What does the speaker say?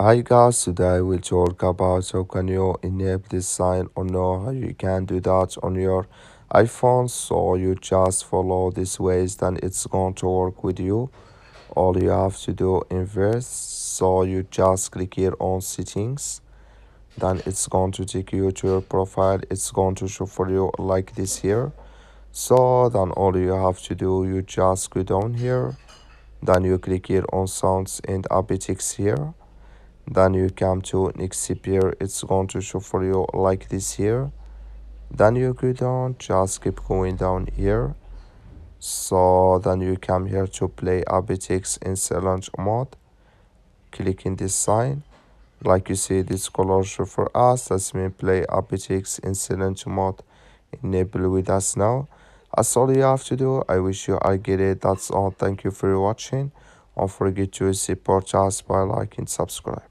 Hi guys, today we'll talk about how can you enable this sign or know how you can do that on your iPhone. So you just follow these ways, then it's going to work with you. All you have to do in this, so you just click here on settings, then it's going to take you to your profile. It's going to show for you like this here. So then all you have to do, you just go down here, then you click here on sounds and Haptics here, then you come to next here. It's going to show for you like this here, then you go down, just keep going down here. So then you come here to play Haptics in silent mode, click in this sign. Like you see this color show for us, that's mean play Haptics in silent mode enable with us now. That's all you have to do. I wish you I get it. That's all. Thank you for watching. Don't forget to support us by liking, subscribe.